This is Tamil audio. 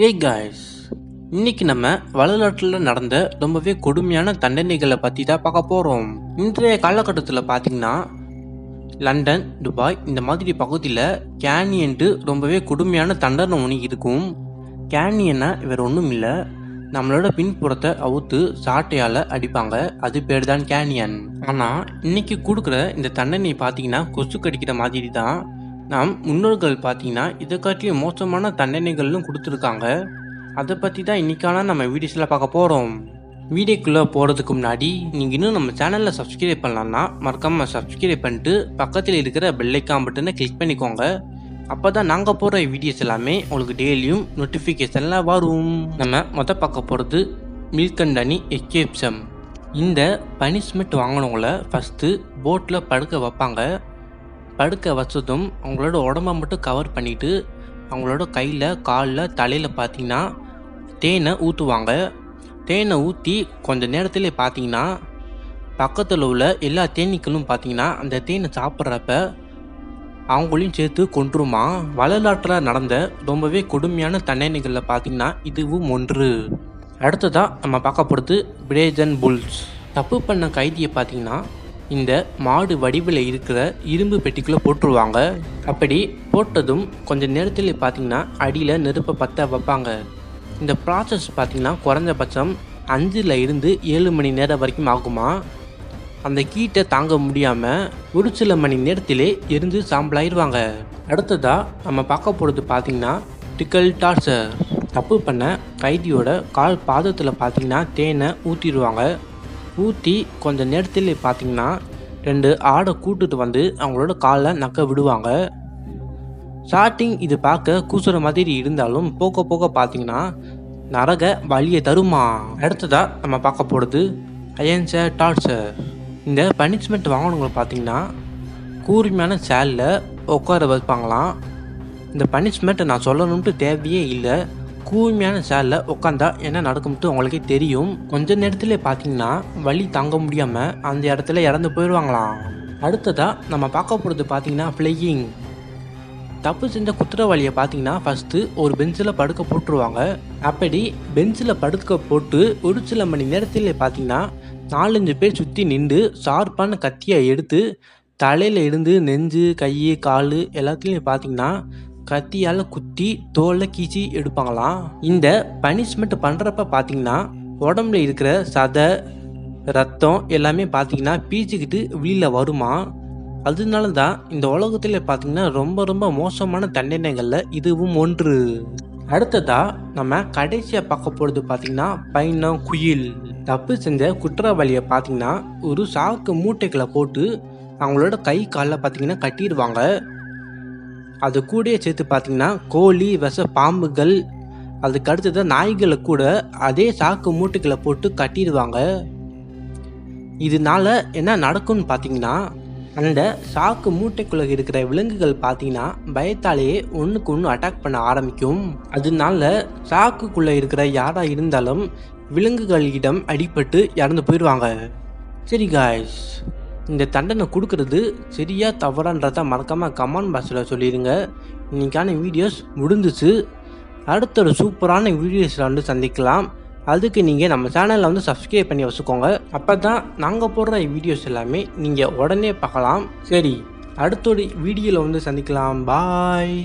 ஏய் காய்ஸ், இன்னைக்கு நம்ம வரலாற்றில் நடந்த ரொம்பவே கொடுமையான தண்டனைகளை பற்றி தான் பார்க்க போகிறோம். இன்றைய காலகட்டத்தில் பார்த்தீங்கன்னா லண்டன், துபாய் இந்த மாதிரி பகுதியில் கேனியன்ட்டு ரொம்பவே கொடுமையான தண்டனை ஒன்று இருக்கும். கேனியன்னா வேறு ஒன்றும் இல்லை, நம்மளோட பின்புறத்தை அவுத்து சாட்டையால் அடிப்பாங்க. அது பேர் தான் கேனியன். ஆனால் இன்னைக்கு கொடுக்குற இந்த தண்டனை பார்த்தீங்கன்னா கொசு கடிக்கிற மாதிரி தான். நாம் முன்னோர்கள் பார்த்தீங்கன்னா இதை காட்டிலும் மோசமான தண்டனைகள்னு கொடுத்துருக்காங்க. அதை பற்றி தான் இன்றைக்கான நம்ம வீடியோஸில் பார்க்க போகிறோம். வீடியோக்குள்ளே போகிறதுக்கு முன்னாடி நீங்கள் இன்னும் நம்ம சேனலில் சப்ஸ்கிரைப் பண்ணலான்னா மறக்காமல் சப்ஸ்கிரைப் பண்ணிட்டு பக்கத்தில் இருக்கிற பெல் ஐக்கான் பட்டனை கிளிக் பண்ணிக்கோங்க. அப்போ தான் நாங்கள் போகிற வீடியோஸ் எல்லாமே உங்களுக்கு டெய்லியும் நோட்டிஃபிகேஷனில் வரும். நம்ம பார்க்க போகிறது மில்க் அண்ட் ஹனி எஸ்கேப்சம். இந்த பனிஷ்மெண்ட் வாங்கினவங்கள ஃபஸ்ட்டு போட்டில் படுக்க வைப்பாங்க. படுக்க வச்சதும் அவங்களோட உடம்பை மட்டும் கவர் பண்ணிவிட்டு அவங்களோட கையில், காலில், தலையில் பார்த்தீங்கன்னா தேனை ஊற்றுவாங்க. தேனை ஊற்றி கொஞ்சம் நேரத்தில் பார்த்தீங்கன்னா பக்கத்தில் உள்ள எல்லா தேனீக்களும் பார்த்தீங்கன்னா அந்த தேனை சாப்பிட்றப்ப அவங்களையும் சேர்த்து கொன்றுமா. வரலாற்றில் நடந்த ரொம்பவே கொடுமையான தண்டனைகளில் பார்த்தீங்கன்னா இதுவும் ஒன்று. அடுத்ததாக நம்ம பார்க்க போகிறது பிரேஜன் புல்ஸ். தப்பு பண்ண கைதியை பார்த்தீங்கன்னா இந்த மாடு வடிவில் இருக்கிற இரும்பு பெட்டிக்குள்ளே போட்டுருவாங்க. அப்படி போட்டதும் கொஞ்சம் நேரத்தில் பார்த்தீங்கன்னா அடியில் நெருப்பை பற்ற வைப்பாங்க. இந்த ப்ராசஸ் பார்த்தீங்கன்னா குறைஞ்சபட்சம் 5 இருந்து 7 மணி நேரம் வரைக்கும் ஆகுமா. அந்த கீட்டை தாங்க முடியாமல் ஒரு சில மணி நேரத்திலே எரிந்து சாம்பலாயிருவாங்க. அடுத்ததாக நம்ம பார்க்க போகிறது பார்த்தீங்கன்னா டிக்கல் டார்ச்சர். தப்பு பண்ண கைதியோட கால் பாதத்தில் பார்த்தீங்கன்னா தேனை ஊற்றிடுவாங்க. ஊற்றி கொஞ்சம் நேரத்தில் பார்த்தீங்கன்னா 2 ஆடை கூட்டுட்டு வந்து அவங்களோட காலை நக்க விடுவாங்க. ஸ்டார்டிங் இது பார்க்க கூசுற மாதிரி இருந்தாலும் போக போக பார்த்தீங்கன்னா நரக வலியை தருமா. அடுத்ததாக நம்ம பார்க்க போகிறது அயன்ச டார்ச்சர். இந்த பனிஷ்மெண்ட் வாங்கினவங்களை பார்த்தீங்கன்னா கூர்மையான சேலில் உட்கார வைப்பாங்களாம். இந்த பனிஷ்மெண்ட் நான் சொல்லணும்ட்டு தேவையே இல்லை. கூர்மையான சேலில் உட்காந்தா என்ன நடக்கும்ட்டு உங்களுக்கே தெரியும். கொஞ்ச நேரத்தில் பார்த்தீங்கன்னா வலி தாங்க முடியாமல் அந்த இடத்துல இறந்து போயிடுவாங்களாம். அடுத்ததாக நம்ம பார்க்க போகிறது பார்த்தீங்கன்னா ஃப்ளையிங். தப்பு செஞ்ச குற்றவாளியை பார்த்தீங்கன்னா ஃபஸ்ட்டு ஒரு பெஞ்சில் படுக்க போட்டுருவாங்க. அப்படி பெஞ்சில் படுக்க போட்டு ஒரு சில மணி நேரத்தில் பார்த்தீங்கன்னா 4-5 பேர் சுற்றி நின்று ஷார்ப்பான கத்தியை எடுத்து தலையில் இருந்து நெஞ்சு, கை, கால் எல்லாத்துலேயும் பார்த்தீங்கன்னா கத்தியால் குத்தி தோலை கீச்சி எடுப்பாங்களாம். இந்த பனிஷ்மெண்ட் பண்ணுறப்ப பார்த்தீங்கன்னா உடம்புல இருக்கிற சதை, ரத்தம் எல்லாமே பார்த்தீங்கன்னா பீச்சிக்கிட்டு வெளியில் வருமா. அதனால தான் இந்த உலகத்தில் பார்த்தீங்கன்னா ரொம்ப ரொம்ப மோசமான தண்டனைகளில் இதுவும் ஒன்று. அடுத்ததாக நம்ம கடைசியாக பார்க்க போகிறது பார்த்தீங்கன்னா பைனம் குயில். தப்பு செஞ்ச குற்றவாளியை பார்த்தீங்கன்னா ஒரு சாக்கு மூட்டைகளை போட்டு அவங்களோட கை காலில் பார்த்தீங்கன்னா கட்டிடுவாங்க. அது கூட சேர்த்து பார்த்தீங்கன்னா கோழி, விஷ பாம்புகள், அதுக்கு அடுத்தது நாய்களை கூட அதே சாக்கு மூட்டைகளை போட்டு கட்டிடுவாங்க. இதனால என்ன நடக்கும்னு பார்த்தீங்கன்னா அந்த சாக்கு மூட்டைக்குள்ளே இருக்கிற விலங்குகள் பார்த்தீங்கன்னா பயத்தாலேயே ஒன்றுக்கு ஒன்று அட்டாக் பண்ண ஆரம்பிக்கும். அதனால சாக்குக்குள்ளே இருக்கிற யாராக இருந்தாலும் விலங்குகளிடம் அடிபட்டு இறந்து போயிடுவாங்க. சரி காய்ஸ், இந்த தண்டனை கொடுக்கறது சரியா தவறான்றதை மறக்காமல் கமெண்ட் பாக்ஸில் சொல்லிடுங்க. இன்றைக்கான வீடியோஸ் முடிஞ்சிச்சு. அடுத்த ஒரு சூப்பரான வீடியோஸில் வந்து சந்திக்கலாம். அதுக்கு நீங்கள் நம்ம சேனலில் வந்து சப்ஸ்கிரைப் பண்ணி வச்சுக்கோங்க. அப்போ தான் நாங்கள் போடுற வீடியோஸ் எல்லாமே நீங்கள் உடனே பார்க்கலாம். சரி, அடுத்த ஒரு வீடியோவில் வந்து சந்திக்கலாம். பாய்.